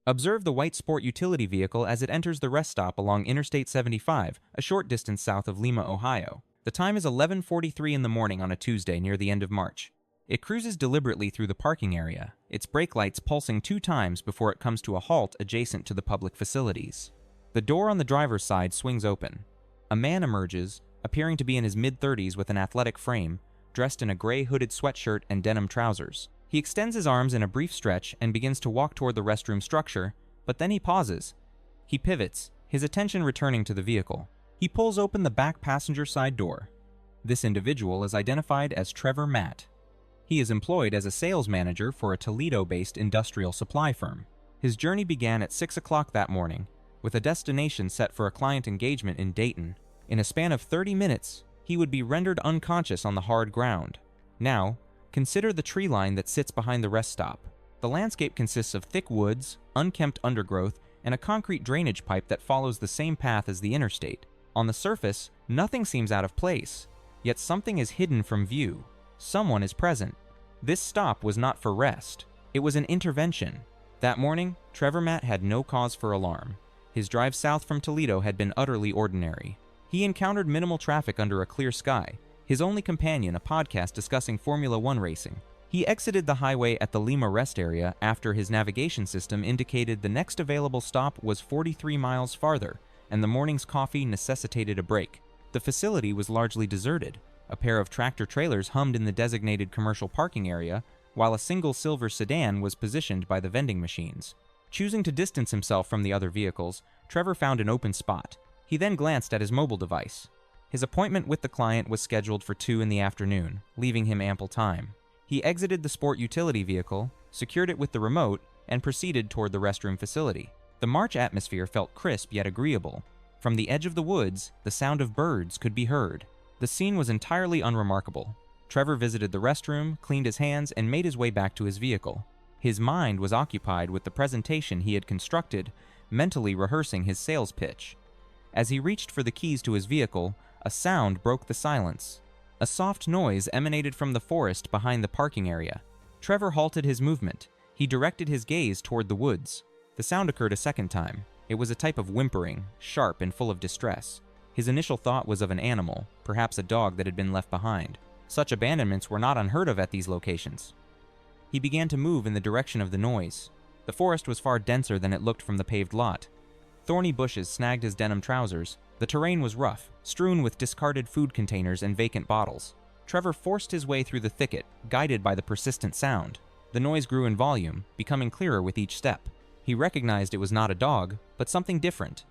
Observe the white sport utility vehicle as it enters the rest stop along Interstate 75, a short distance south of Lima, Ohio. The time is 11:43 in the morning on a Tuesday near the end of March. It cruises deliberately through the parking area, its brake lights pulsing 2 times before it comes to a halt adjacent to the public facilities. The door on the driver's side swings open. A man emerges, appearing to be in his mid-30s with an athletic frame, dressed in a gray hooded sweatshirt and denim trousers. He extends his arms in a brief stretch and begins to walk toward the restroom structure, but then he pauses. He pivots, his attention returning to the vehicle. He pulls open the back passenger side door. This individual is identified as Trevor Matt. He is employed as a sales manager for a Toledo-based industrial supply firm. His journey began at 6 o'clock that morning, with a destination set for a client engagement in Dayton. In a span of 30 minutes, he would be rendered unconscious on the hard ground. Now, consider the tree line that sits behind the rest stop. The landscape consists of thick woods, unkempt undergrowth, and a concrete drainage pipe that follows the same path as the interstate. On the surface, nothing seems out of place, yet something is hidden from view. Someone is present. This stop was not for rest. It was an intervention. That morning, Trevor Matt had no cause for alarm. His drive south from Toledo had been utterly ordinary. He encountered minimal traffic under a clear sky, his only companion a podcast discussing Formula One racing. He exited the highway at the Lima rest area after his navigation system indicated the next available stop was 43 miles farther, and the morning's coffee necessitated a break. The facility was largely deserted. A pair of tractor-trailers hummed in the designated commercial parking area, while a single silver sedan was positioned by the vending machines. Choosing to distance himself from the other vehicles, Trevor found an open spot. He then glanced at his mobile device. His appointment with the client was scheduled for 2 in the afternoon, leaving him ample time. He exited the sport utility vehicle, secured it with the remote, and proceeded toward the restroom facility. The March atmosphere felt crisp yet agreeable. From the edge of the woods, the sound of birds could be heard. The scene was entirely unremarkable. Trevor visited the restroom, cleaned his hands, and made his way back to his vehicle. His mind was occupied with the presentation he had constructed, mentally rehearsing his sales pitch. As he reached for the keys to his vehicle, a sound broke the silence. A soft noise emanated from the forest behind the parking area. Trevor halted his movement. He directed his gaze toward the woods. The sound occurred a second time. It was a type of whimpering, sharp and full of distress. His initial thought was of an animal, perhaps a dog that had been left behind. Such abandonments were not unheard of at these locations. He began to move in the direction of the noise. The forest was far denser than it looked from the paved lot. Thorny bushes snagged his denim trousers. The terrain was rough, strewn with discarded food containers and vacant bottles. Trevor forced his way through the thicket, guided by the persistent sound. The noise grew in volume, becoming clearer with each step. He recognized it was not a dog, but something different.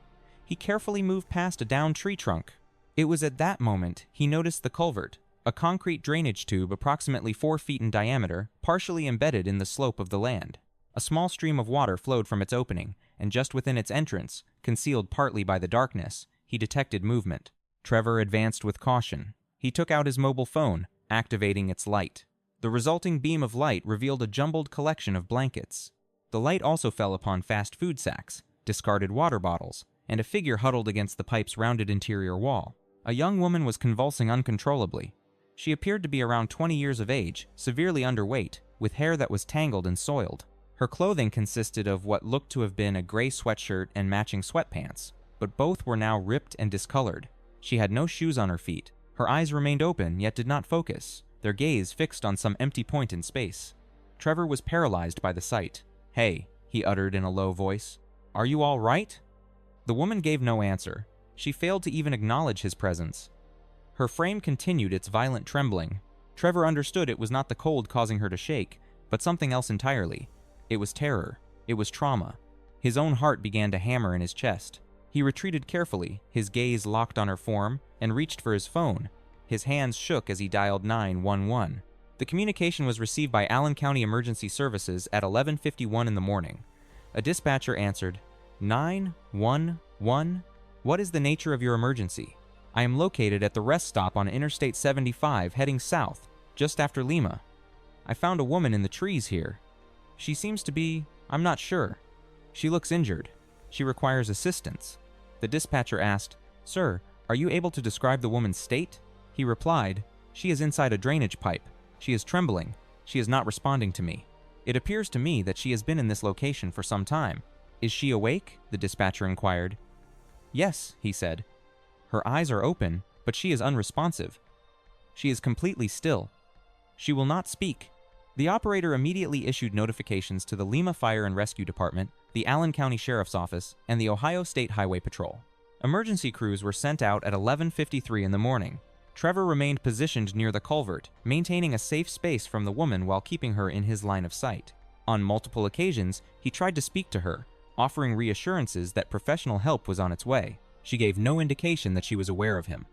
He carefully moved past a downed tree trunk. It was at that moment he noticed the culvert, a concrete drainage tube approximately 4 feet in diameter, partially embedded in the slope of the land. A small stream of water flowed from its opening, and just within its entrance, concealed partly by the darkness, he detected movement. Trevor advanced with caution. He took out his mobile phone, activating its light. The resulting beam of light revealed a jumbled collection of blankets. The light also fell upon fast food sacks, discarded water bottles, and a figure huddled against the pipe's rounded interior wall. A young woman was convulsing uncontrollably. She appeared to be around 20 years of age, severely underweight, with hair that was tangled and soiled. Her clothing consisted of what looked to have been a gray sweatshirt and matching sweatpants, but both were now ripped and discolored. She had no shoes on her feet. Her eyes remained open, yet did not focus, their gaze fixed on some empty point in space. Trevor was paralyzed by the sight. "Hey," he uttered in a low voice. "Are you all right?" The woman gave no answer. She failed to even acknowledge his presence. Her frame continued its violent trembling. Trevor understood it was not the cold causing her to shake, but something else entirely. It was terror. It was trauma. His own heart began to hammer in his chest. He retreated carefully, his gaze locked on her form, and reached for his phone. His hands shook as he dialed 911. The communication was received by Allen County Emergency Services at 11:51 in the morning. A dispatcher answered, "911? What is the nature of your emergency? I am located at the rest stop on Interstate 75 heading south, just after Lima. I found a woman in the trees here. She seems to be, I'm not sure. She looks injured. She requires assistance." The dispatcher asked, "Sir, are you able to describe the woman's state?" He replied, "She is inside a drainage pipe. She is trembling. She is not responding to me. It appears to me that she has been in this location for some time. "Is she awake?" the dispatcher inquired. "Yes," he said. "Her eyes are open, but she is unresponsive. She is completely still. She will not speak." The operator immediately issued notifications to the Lima Fire and Rescue Department, the Allen County Sheriff's Office, and the Ohio State Highway Patrol. Emergency crews were sent out at 11:53 in the morning. Trevor remained positioned near the culvert, maintaining a safe space from the woman while keeping her in his line of sight. On multiple occasions, he tried to speak to her, offering reassurances that professional help was on its way. She gave no indication that she was aware of him.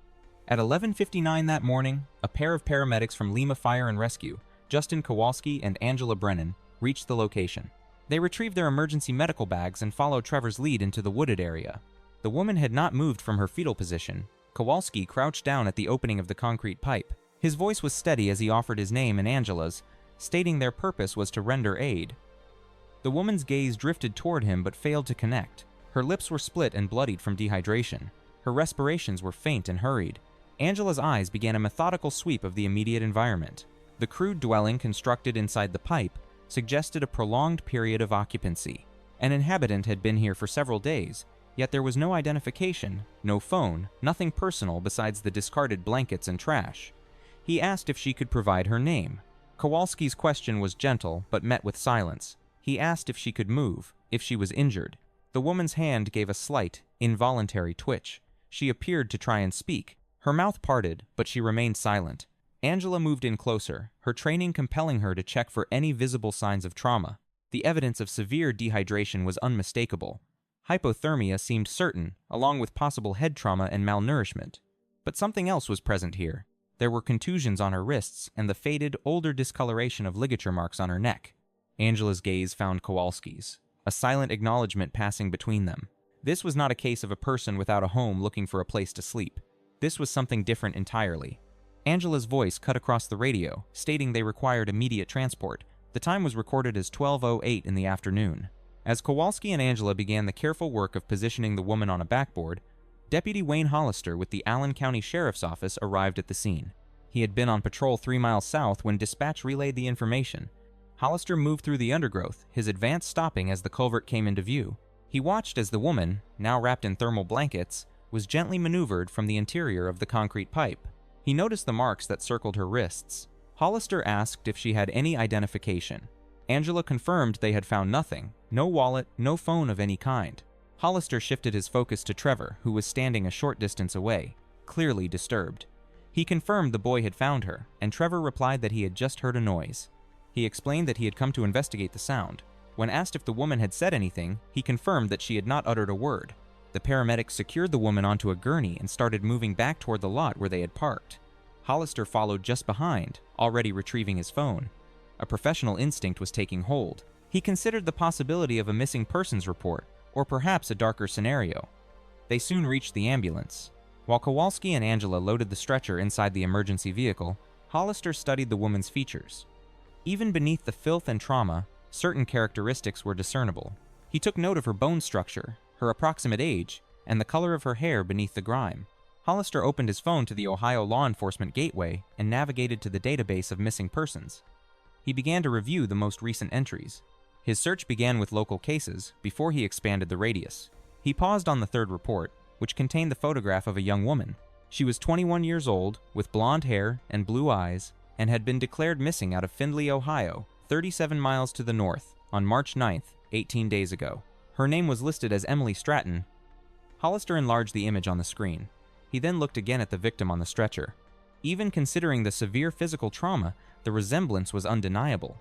At 11:59 that morning, a pair of paramedics from Lima Fire and Rescue, Justin Kowalski and Angela Brennan, reached the location. They retrieved their emergency medical bags and followed Trevor's lead into the wooded area. The woman had not moved from her fetal position. Kowalski crouched down at the opening of the concrete pipe. His voice was steady as he offered his name and Angela's, stating their purpose was to render aid. The woman's gaze drifted toward him but failed to connect. Her lips were split and bloodied from dehydration. Her respirations were faint and hurried. Angela's eyes began a methodical sweep of the immediate environment. The crude dwelling constructed inside the pipe suggested a prolonged period of occupancy. An inhabitant had been here for several days, yet there was no identification, no phone, nothing personal besides the discarded blankets and trash. He asked if she could provide her name. Kowalski's question was gentle, but met with silence. He asked if she could move, if she was injured. The woman's hand gave a slight, involuntary twitch. She appeared to try and speak. Her mouth parted, but she remained silent. Angela moved in closer, her training compelling her to check for any visible signs of trauma. The evidence of severe dehydration was unmistakable. Hypothermia seemed certain, along with possible head trauma and malnourishment. But something else was present here. There were contusions on her wrists and the faded, older discoloration of ligature marks on her neck. Angela's gaze found Kowalski's, a silent acknowledgement passing between them. This was not a case of a person without a home looking for a place to sleep. This was something different entirely. Angela's voice cut across the radio, stating they required immediate transport. The time was recorded as 12:08 in the afternoon. As Kowalski and Angela began the careful work of positioning the woman on a backboard, Deputy Wayne Hollister with the Allen County Sheriff's Office arrived at the scene. He had been on patrol 3 miles south when dispatch relayed the information. Hollister moved through the undergrowth, his advance stopping as the culvert came into view. He watched as the woman, now wrapped in thermal blankets, was gently maneuvered from the interior of the concrete pipe. He noticed the marks that circled her wrists. Hollister asked if she had any identification. Angela confirmed they had found nothing, no wallet, no phone of any kind. Hollister shifted his focus to Trevor, who was standing a short distance away, clearly disturbed. He confirmed the boy had found her, and Trevor replied that he had just heard a noise. He explained that he had come to investigate the sound. When asked if the woman had said anything, he confirmed that she had not uttered a word. The paramedics secured the woman onto a gurney and started moving back toward the lot where they had parked. Hollister followed just behind, already retrieving his phone. A professional instinct was taking hold. He considered the possibility of a missing persons report, or perhaps a darker scenario. They soon reached the ambulance. While Kowalski and Angela loaded the stretcher inside the emergency vehicle, Hollister studied the woman's features. Even beneath the filth and trauma, certain characteristics were discernible. He took note of her bone structure, her approximate age, and the color of her hair beneath the grime. Hollister opened his phone to the Ohio Law Enforcement Gateway and navigated to the database of missing persons. He began to review the most recent entries. His search began with local cases before he expanded the radius. He paused on the third report, which contained the photograph of a young woman. She was 21 years old, with blonde hair and blue eyes, and had been declared missing out of Findlay, Ohio, 37 miles to the north, on March 9th, 18 days ago. Her name was listed as Emily Stratton. Hollister enlarged the image on the screen. He then looked again at the victim on the stretcher. Even considering the severe physical trauma, the resemblance was undeniable.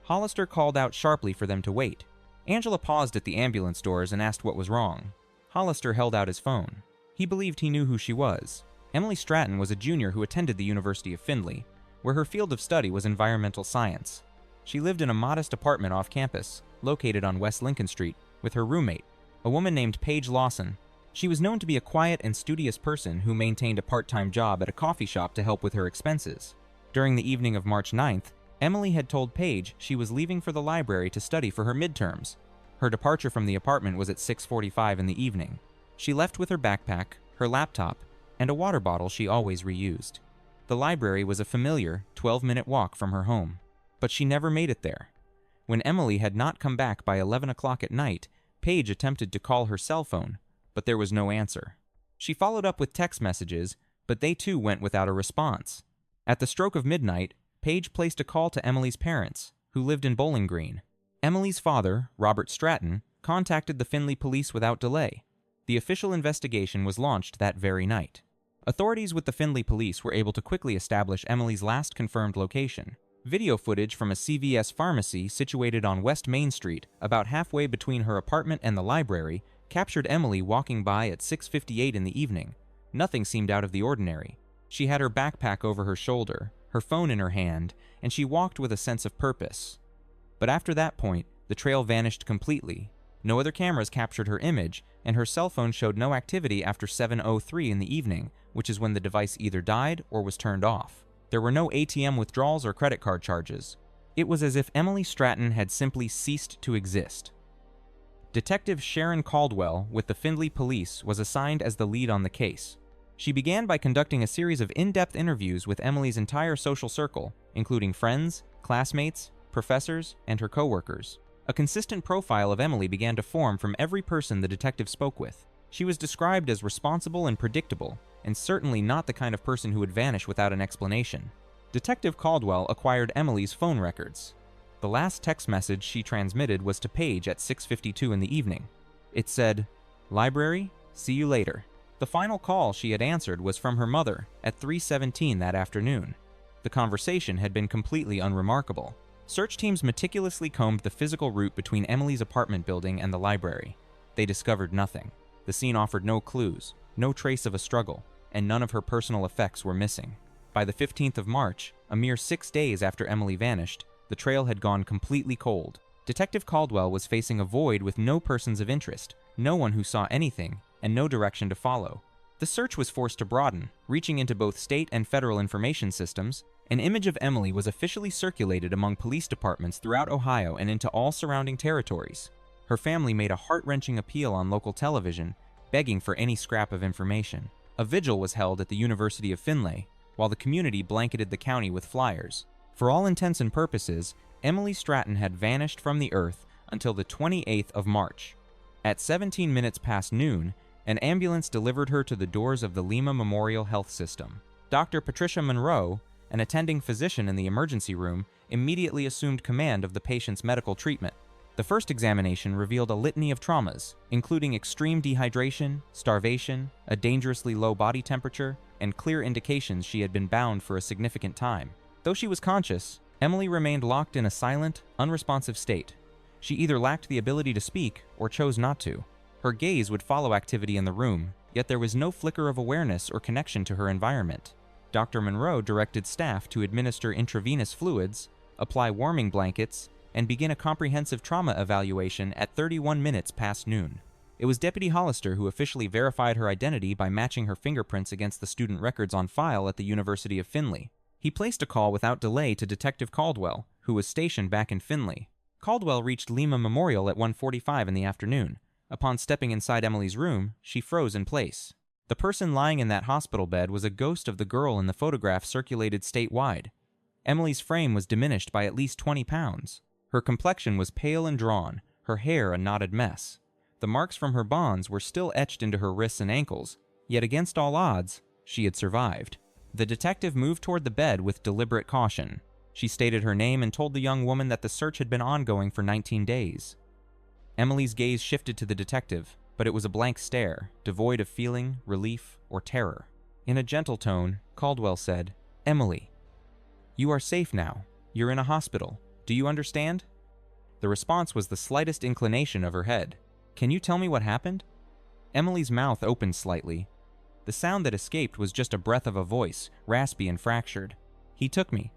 Hollister called out sharply for them to wait. Angela paused at the ambulance doors and asked what was wrong. Hollister held out his phone. He believed he knew who she was. Emily Stratton was a junior who attended the University of Findlay, where her field of study was environmental science. She lived in a modest apartment off campus, located on West Lincoln Street, with her roommate, a woman named Paige Lawson. She was known to be a quiet and studious person who maintained a part-time job at a coffee shop to help with her expenses. During the evening of March 9th, Emily had told Paige she was leaving for the library to study for her midterms. Her departure from the apartment was at 6:45 in the evening. She left with her backpack, her laptop, and a water bottle she always reused. The library was a familiar 12-minute walk from her home, but she never made it there. When Emily had not come back by 11 o'clock at night, Paige attempted to call her cell phone, but there was no answer. She followed up with text messages, but they too went without a response. At the stroke of midnight, Paige placed a call to Emily's parents, who lived in Bowling Green. Emily's father, Robert Stratton, contacted the Findlay police without delay. The official investigation was launched that very night. Authorities with the Findlay police were able to quickly establish Emily's last confirmed location. Video footage from a CVS pharmacy situated on West Main Street, about halfway between her apartment and the library, captured Emily walking by at 6:58 in the evening. Nothing seemed out of the ordinary. She had her backpack over her shoulder, her phone in her hand, and she walked with a sense of purpose. But after that point, the trail vanished completely. No other cameras captured her image, and her cell phone showed no activity after 7:03 in the evening, which is when the device either died or was turned off. There were no ATM withdrawals or credit card charges. It was as if Emily Stratton had simply ceased to exist. Detective Sharon Caldwell with the Findlay Police was assigned as the lead on the case. She began by conducting a series of in-depth interviews with Emily's entire social circle, including friends, classmates, professors, and her coworkers. A consistent profile of Emily began to form from every person the detective spoke with. She was described as responsible and predictable, and certainly not the kind of person who would vanish without an explanation. Detective Caldwell acquired Emily's phone records. The last text message she transmitted was to Paige at 6:52 in the evening. It said, "Library, see you later." The final call she had answered was from her mother at 3:17 that afternoon. The conversation had been completely unremarkable. Search teams meticulously combed the physical route between Emily's apartment building and the library. They discovered nothing. The scene offered no clues, no trace of a struggle, and none of her personal effects were missing. By the 15th of March, a mere 6 days after Emily vanished, the trail had gone completely cold. Detective Caldwell was facing a void with no persons of interest, no one who saw anything, and no direction to follow. The search was forced to broaden, reaching into both state and federal information systems. An image of Emily was officially circulated among police departments throughout Ohio and into all surrounding territories. Her family made a heart-wrenching appeal on local television, begging for any scrap of information. A vigil was held at the University of Findlay, while the community blanketed the county with flyers. For all intents and purposes, Emily Stratton had vanished from the earth until the 28th of March. At 17 minutes past noon, an ambulance delivered her to the doors of the Lima Memorial Health System. Dr. Patricia Monroe, an attending physician in the emergency room, immediately assumed command of the patient's medical treatment. The first examination revealed a litany of traumas, including extreme dehydration, starvation, a dangerously low body temperature, and clear indications she had been bound for a significant time. Though she was conscious, Emily remained locked in a silent, unresponsive state. She either lacked the ability to speak or chose not to. Her gaze would follow activity in the room, yet there was no flicker of awareness or connection to her environment. Dr. Monroe directed staff to administer intravenous fluids, apply warming blankets, and begin a comprehensive trauma evaluation at 31 minutes past noon. It was Deputy Hollister who officially verified her identity by matching her fingerprints against the student records on file at the University of Findlay. He placed a call without delay to Detective Caldwell, who was stationed back in Findlay. Caldwell reached Lima Memorial at 1:45 in the afternoon. Upon stepping inside Emily's room, she froze in place. The person lying in that hospital bed was a ghost of the girl in the photograph circulated statewide. Emily's frame was diminished by at least 20 pounds. Her complexion was pale and drawn, her hair a knotted mess. The marks from her bonds were still etched into her wrists and ankles, yet against all odds, she had survived. The detective moved toward the bed with deliberate caution. She stated her name and told the young woman that the search had been ongoing for 19 days. Emily's gaze shifted to the detective, but it was a blank stare, devoid of feeling, relief, or terror. In a gentle tone, Caldwell said, "Emily, you are safe now. You're in a hospital. Do you understand?" The response was the slightest inclination of her head. "Can you tell me what happened?" Emily's mouth opened slightly. The sound that escaped was just a breath of a voice, raspy and fractured. "He took me."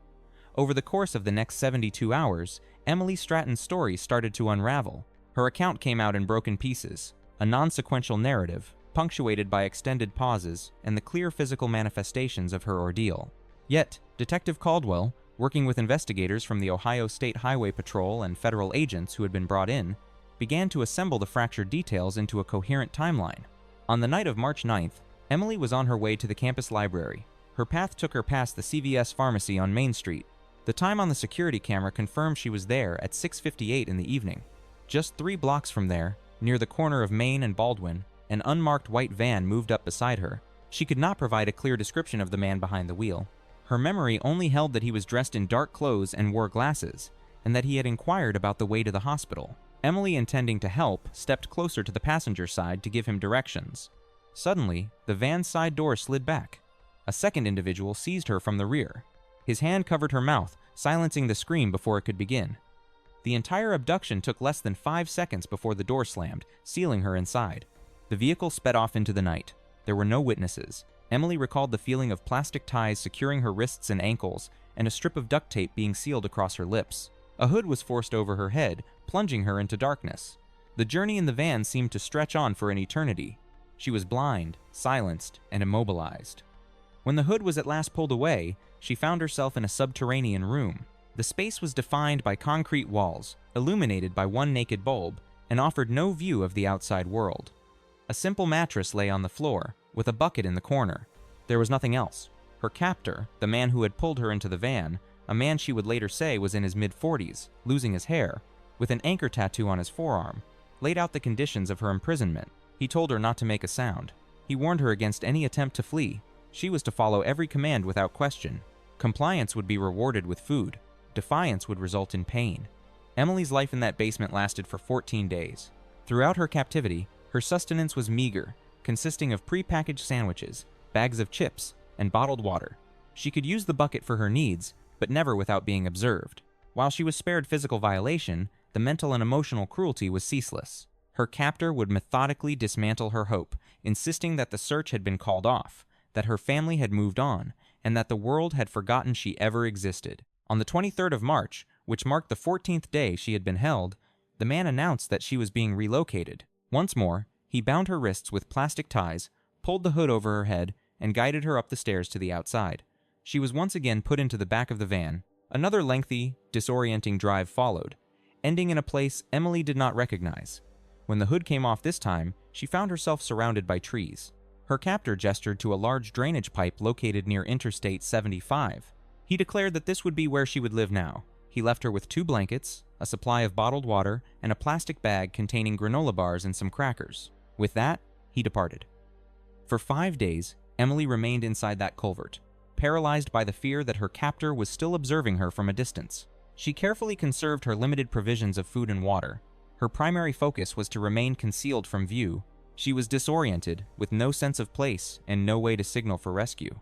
Over the course of the next 72 hours, Emily Stratton's story started to unravel. Her account came out in broken pieces, a non-sequential narrative, punctuated by extended pauses and the clear physical manifestations of her ordeal. Yet, Detective Caldwell, working with investigators from the Ohio State Highway Patrol and federal agents who had been brought in, began to assemble the fractured details into a coherent timeline. On the night of March 9th, Emily was on her way to the campus library. Her path took her past the CVS pharmacy on Main Street. The time on the security camera confirmed she was there at 6:58 in the evening. Just 3 blocks from there, Near the corner of Main and Baldwin, an unmarked white van moved up beside her. She could not provide a clear description of the man behind the wheel. Her memory only held that he was dressed in dark clothes and wore glasses, and that he had inquired about the way to the hospital. Emily, intending to help, stepped closer to the passenger side to give him directions. Suddenly, the van's side door slid back. A second individual seized her from the rear. His hand covered her mouth, silencing the scream before it could begin. The entire abduction took less than 5 seconds before the door slammed, sealing her inside. The vehicle sped off into the night. There were no witnesses. Emily recalled the feeling of plastic ties securing her wrists and ankles, and a strip of duct tape being sealed across her lips. A hood was forced over her head, plunging her into darkness. The journey in the van seemed to stretch on for an eternity. She was blind, silenced, and immobilized. When the hood was at last pulled away, she found herself in a subterranean room. The space was defined by concrete walls, illuminated by one naked bulb, and offered no view of the outside world. A simple mattress lay on the floor, with a bucket in the corner. There was nothing else. Her captor, the man who had pulled her into the van, a man she would later say was in his mid-40s, losing his hair, with an anchor tattoo on his forearm, laid out the conditions of her imprisonment. He told her not to make a sound. He warned her against any attempt to flee. She was to follow every command without question. Compliance would be rewarded with food. Defiance would result in pain. Emily's life in that basement lasted for 14 days. Throughout her captivity, her sustenance was meager, consisting of pre-packaged sandwiches, bags of chips, and bottled water. She could use the bucket for her needs, but never without being observed. While she was spared physical violation, the mental and emotional cruelty was ceaseless. Her captor would methodically dismantle her hope, insisting that the search had been called off, that her family had moved on, and that the world had forgotten she ever existed. On the 23rd of March, which marked the 14th day she had been held, the man announced that she was being relocated. Once more, he bound her wrists with plastic ties, pulled the hood over her head, and guided her up the stairs to the outside. She was once again put into the back of the van. Another lengthy, disorienting drive followed, ending in a place Emily did not recognize. When the hood came off this time, she found herself surrounded by trees. Her captor gestured to a large drainage pipe located near Interstate 75. He declared that this would be where she would live now. He left her with 2 blankets, a supply of bottled water, and a plastic bag containing granola bars and some crackers. With that, he departed. For 5 days, Emily remained inside that culvert, paralyzed by the fear that her captor was still observing her from a distance. She carefully conserved her limited provisions of food and water. Her primary focus was to remain concealed from view. She was disoriented, with no sense of place and no way to signal for rescue.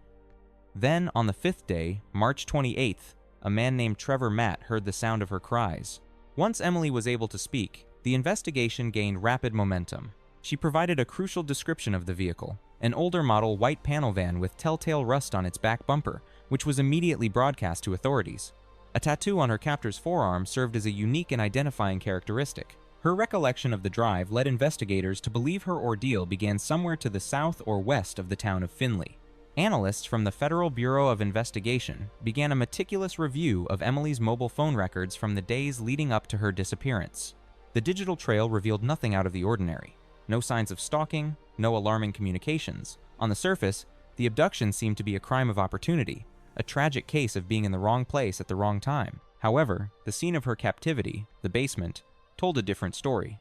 Then, on the 5th day, March 28th, a man named Trevor Matt heard the sound of her cries. Once Emily was able to speak, the investigation gained rapid momentum. She provided a crucial description of the vehicle, an older model white panel van with telltale rust on its back bumper, which was immediately broadcast to authorities. A tattoo on her captor's forearm served as a unique and identifying characteristic. Her recollection of the drive led investigators to believe her ordeal began somewhere to the south or west of the town of Findlay. Analysts from the Federal Bureau of Investigation began a meticulous review of Emily's mobile phone records from the days leading up to her disappearance. The digital trail revealed nothing out of the ordinary. No signs of stalking, no alarming communications. On the surface, the abduction seemed to be a crime of opportunity, a tragic case of being in the wrong place at the wrong time. However, the scene of her captivity, the basement, told a different story.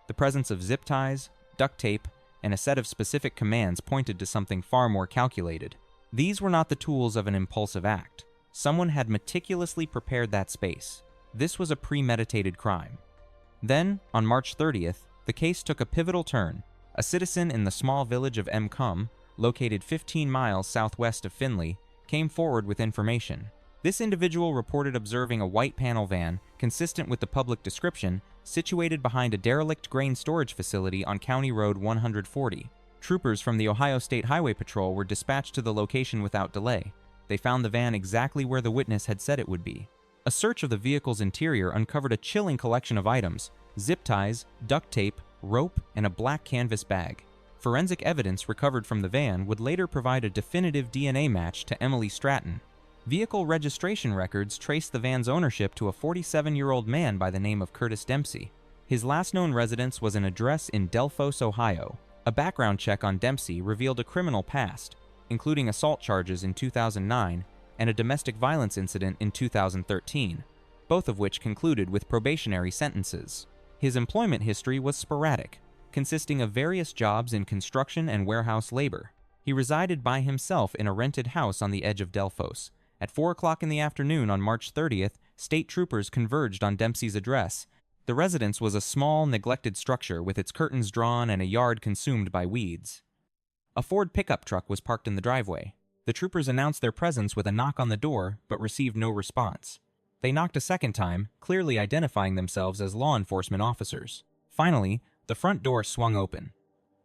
The presence of zip ties, duct tape, and a set of specific commands pointed to something far more calculated. These were not the tools of an impulsive act. Someone had meticulously prepared that space. This was a premeditated crime. Then, on March 30th, the case took a pivotal turn. A citizen in the small village of Mcomb, located 15 miles southwest of Findlay, came forward with information. This individual reported observing a white panel van, consistent with the public description, situated behind a derelict grain storage facility on County Road 140. Troopers from the Ohio State Highway Patrol were dispatched to the location without delay. They found the van exactly where the witness had said it would be. A search of the vehicle's interior uncovered a chilling collection of items: zip ties, duct tape, rope, and a black canvas bag. Forensic evidence recovered from the van would later provide a definitive DNA match to Emily Stratton. Vehicle registration records traced the van's ownership to a 47-year-old man by the name of Curtis Dempsey. His last known residence was an address in Delphos, Ohio. A background check on Dempsey revealed a criminal past, including assault charges in 2009 and a domestic violence incident in 2013, both of which concluded with probationary sentences. His employment history was sporadic, consisting of various jobs in construction and warehouse labor. He resided by himself in a rented house on the edge of Delphos. At 4 o'clock in the afternoon on March 30th, state troopers converged on Dempsey's address. The residence was a small, neglected structure with its curtains drawn and a yard consumed by weeds. A Ford pickup truck was parked in the driveway. The troopers announced their presence with a knock on the door, but received no response. They knocked a second time, clearly identifying themselves as law enforcement officers. Finally, the front door swung open.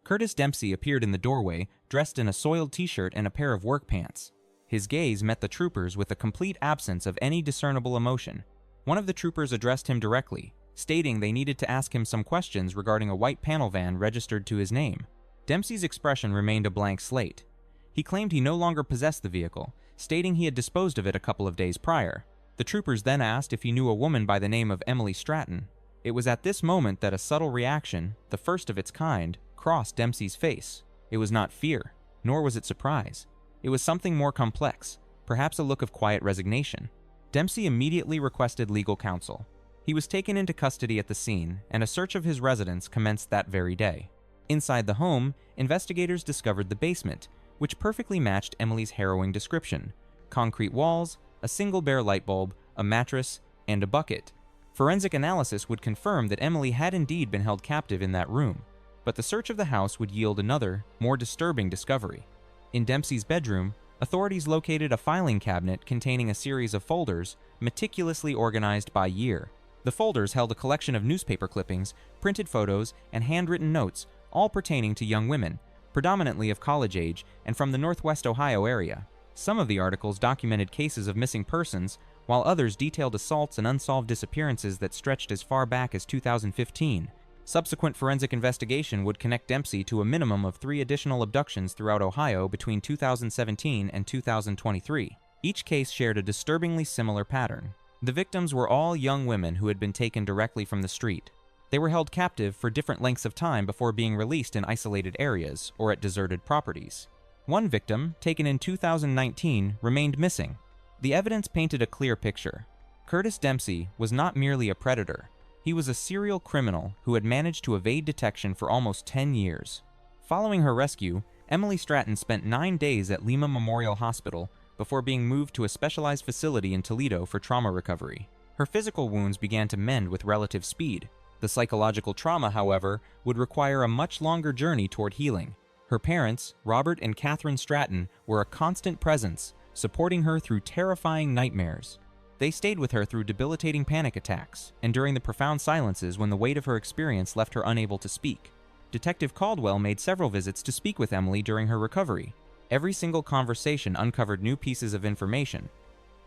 Curtis Dempsey appeared in the doorway, dressed in a soiled t-shirt and a pair of work pants. His gaze met the troopers with a complete absence of any discernible emotion. One of the troopers addressed him directly, stating they needed to ask him some questions regarding a white panel van registered to his name. Dempsey's expression remained a blank slate. He claimed he no longer possessed the vehicle, stating he had disposed of it a couple of days prior. The troopers then asked if he knew a woman by the name of Emily Stratton. It was at this moment that a subtle reaction, the first of its kind, crossed Dempsey's face. It was not fear, nor was it surprise. It was something more complex, perhaps a look of quiet resignation. Dempsey immediately requested legal counsel. He was taken into custody at the scene, and a search of his residence commenced that very day. Inside the home, investigators discovered the basement, which perfectly matched Emily's harrowing description: concrete walls, a single bare light bulb, a mattress, and a bucket. Forensic analysis would confirm that Emily had indeed been held captive in that room, but the search of the house would yield another, more disturbing discovery. In Dempsey's bedroom, authorities located a filing cabinet containing a series of folders, meticulously organized by year. The folders held a collection of newspaper clippings, printed photos, and handwritten notes, all pertaining to young women, predominantly of college age and from the Northwest Ohio area. Some of the articles documented cases of missing persons, while others detailed assaults and unsolved disappearances that stretched as far back as 2015. Subsequent forensic investigation would connect Dempsey to a minimum of 3 additional abductions throughout Ohio between 2017 and 2023. Each case shared a disturbingly similar pattern. The victims were all young women who had been taken directly from the street. They were held captive for different lengths of time before being released in isolated areas or at deserted properties. One victim, taken in 2019, remained missing. The evidence painted a clear picture. Curtis Dempsey was not merely a predator. He was a serial criminal who had managed to evade detection for almost 10 years. Following her rescue, Emily Stratton spent 9 days at Lima Memorial Hospital before being moved to a specialized facility in Toledo for trauma recovery. Her physical wounds began to mend with relative speed. The psychological trauma, however, would require a much longer journey toward healing. Her parents, Robert and Catherine Stratton, were a constant presence, supporting her through terrifying nightmares. They stayed with her through debilitating panic attacks, and during the profound silences when the weight of her experience left her unable to speak. Detective Caldwell made several visits to speak with Emily during her recovery. Every single conversation uncovered new pieces of information.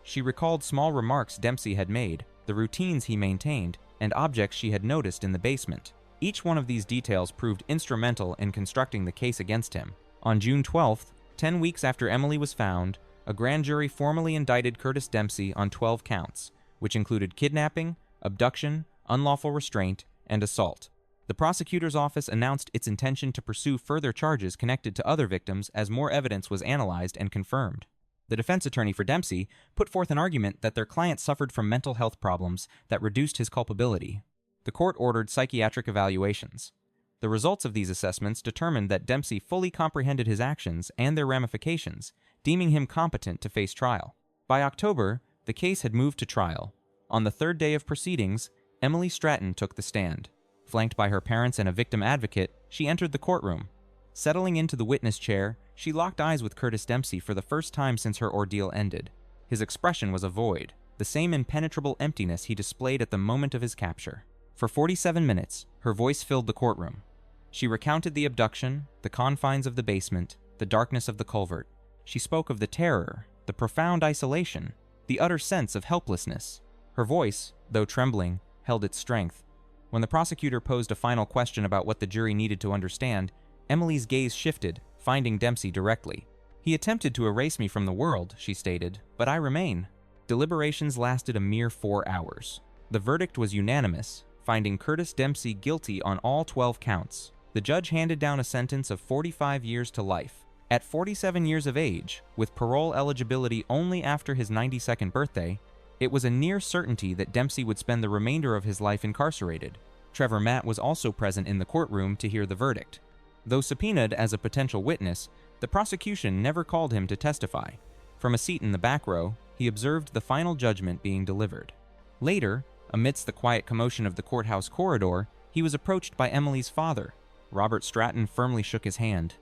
She recalled small remarks Dempsey had made, the routines he maintained, and objects she had noticed in the basement. Each one of these details proved instrumental in constructing the case against him. On June 12th, 10 weeks after Emily was found, a grand jury formally indicted Curtis Dempsey on 12 counts, which included kidnapping, abduction, unlawful restraint, and assault. The prosecutor's office announced its intention to pursue further charges connected to other victims as more evidence was analyzed and confirmed. The defense attorney for Dempsey put forth an argument that their client suffered from mental health problems that reduced his culpability. The court ordered psychiatric evaluations. The results of these assessments determined that Dempsey fully comprehended his actions and their ramifications, deeming him competent to face trial. By October, the case had moved to trial. On the 3rd day of proceedings, Emily Stratton took the stand. Flanked by her parents and a victim advocate, she entered the courtroom. Settling into the witness chair, she locked eyes with Curtis Dempsey for the first time since her ordeal ended. His expression was a void, the same impenetrable emptiness he displayed at the moment of his capture. For 47 minutes, her voice filled the courtroom. She recounted the abduction, the confines of the basement, the darkness of the culvert. She spoke of the terror, the profound isolation, the utter sense of helplessness. Her voice, though trembling, held its strength. When the prosecutor posed a final question about what the jury needed to understand, Emily's gaze shifted, finding Dempsey directly. "He attempted to erase me from the world," she stated, "but I remain." Deliberations lasted a mere 4 hours. The verdict was unanimous, finding Curtis Dempsey guilty on all 12 counts. The judge handed down a sentence of 45 years to life. At 47 years of age, with parole eligibility only after his 92nd birthday, it was a near certainty that Dempsey would spend the remainder of his life incarcerated. Trevor Matt was also present in the courtroom to hear the verdict. Though subpoenaed as a potential witness, the prosecution never called him to testify. From a seat in the back row, he observed the final judgment being delivered. Later, amidst the quiet commotion of the courthouse corridor, he was approached by Emily's father. Robert Stratton firmly shook his hand.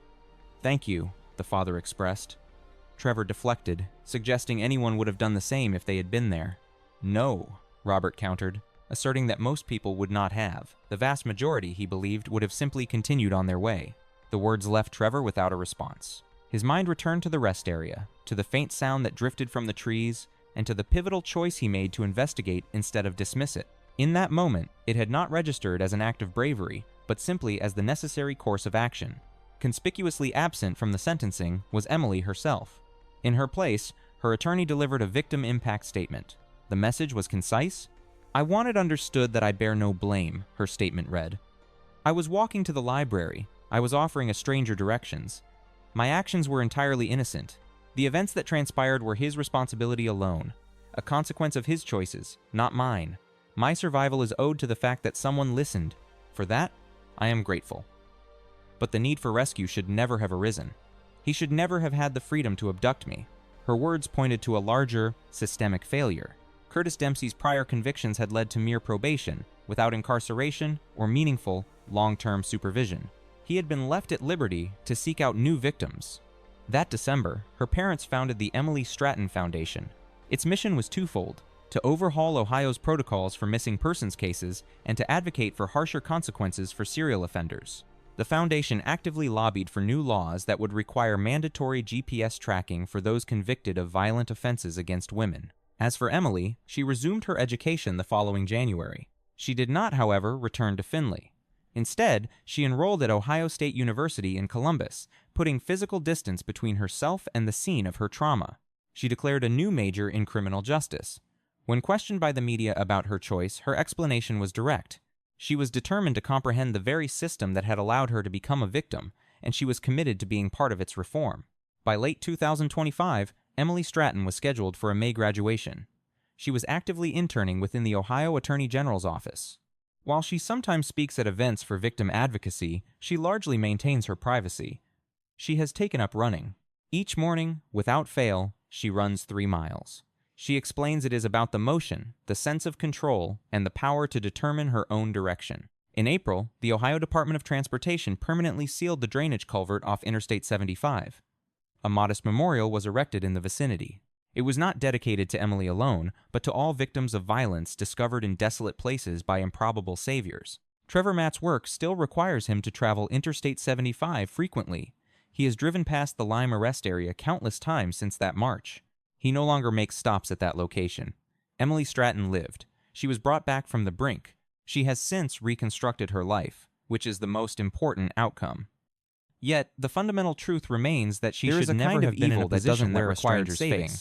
"Thank you," the father expressed. Trevor deflected, suggesting anyone would have done the same if they had been there. "No," Robert countered, asserting that most people would not have. The vast majority, he believed, would have simply continued on their way. The words left Trevor without a response. His mind returned to the rest area, to the faint sound that drifted from the trees, and to the pivotal choice he made to investigate instead of dismiss it. In that moment, it had not registered as an act of bravery, but simply as the necessary course of action. Conspicuously absent from the sentencing was Emily herself. In her place, her attorney delivered a victim impact statement. The message was concise. "I want it understood that I bear no blame," her statement read. "I was walking to the library. I was offering a stranger directions. My actions were entirely innocent. The events that transpired were his responsibility alone, a consequence of his choices, not mine. My survival is owed to the fact that someone listened. For that, I am grateful." But the need for rescue should never have arisen. He should never have had the freedom to abduct me. Her words pointed to a larger, systemic failure. Curtis Dempsey's prior convictions had led to mere probation, without incarceration or meaningful, long-term supervision. He had been left at liberty to seek out new victims. That December, her parents founded the Emily Stratton Foundation. Its mission was twofold: to overhaul Ohio's protocols for missing persons cases and to advocate for harsher consequences for serial offenders. The foundation actively lobbied for new laws that would require mandatory GPS tracking for those convicted of violent offenses against women. As for Emily, she resumed her education the following January. She did not, however, return to Findlay. Instead, she enrolled at Ohio State University in Columbus, putting physical distance between herself and the scene of her trauma. She declared a new major in criminal justice. When questioned by the media about her choice, her explanation was direct. She was determined to comprehend the very system that had allowed her to become a victim, and she was committed to being part of its reform. By late 2025, Emily Stratton was scheduled for a May graduation. She was actively interning within the Ohio Attorney General's office. While she sometimes speaks at events for victim advocacy, she largely maintains her privacy. She has taken up running. Each morning, without fail, she runs 3 miles. She explains it is about the motion, the sense of control, and the power to determine her own direction. In April, the Ohio Department of Transportation permanently sealed the drainage culvert off Interstate 75. A modest memorial was erected in the vicinity. It was not dedicated to Emily alone, but to all victims of violence discovered in desolate places by improbable saviors. Trevor Matt's work still requires him to travel Interstate 75 frequently. He has driven past the Lima rest area countless times since that march. He no longer makes stops at that location. Emily Stratton lived. She was brought back from the brink. She has since reconstructed her life, which is the most important outcome. Yet, the fundamental truth remains that she should never have been in a position that required saving.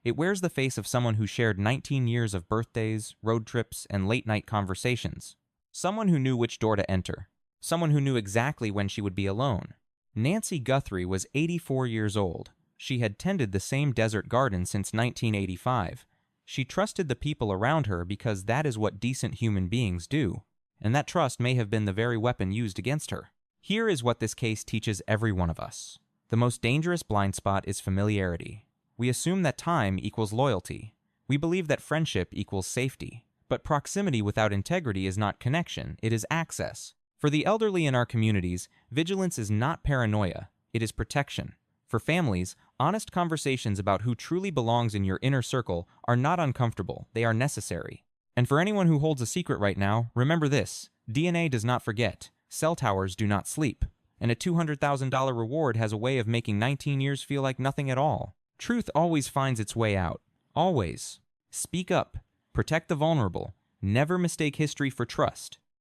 It wears the face of someone who shared 19 years of birthdays, road trips, and late-night conversations. Someone who knew which door to enter. Someone who knew exactly when she would be alone. Nancy Guthrie was 84 years old. She had tended the same desert garden since 1985. She trusted the people around her because that is what decent human beings do, and that trust may have been the very weapon used against her. Here is what this case teaches every one of us. The most dangerous blind spot is familiarity. We assume that time equals loyalty. We believe that friendship equals safety. But proximity without integrity is not connection, it is access. For the elderly in our communities, vigilance is not paranoia, it is protection. For families, honest conversations about who truly belongs in your inner circle are not uncomfortable, they are necessary. And for anyone who holds a secret right now, remember this: DNA does not forget, cell towers do not sleep, and a $200,000 reward has a way of making 19 years feel like nothing at all. Truth always finds its way out. Always. Speak up. Protect the vulnerable. Never mistake history for trust.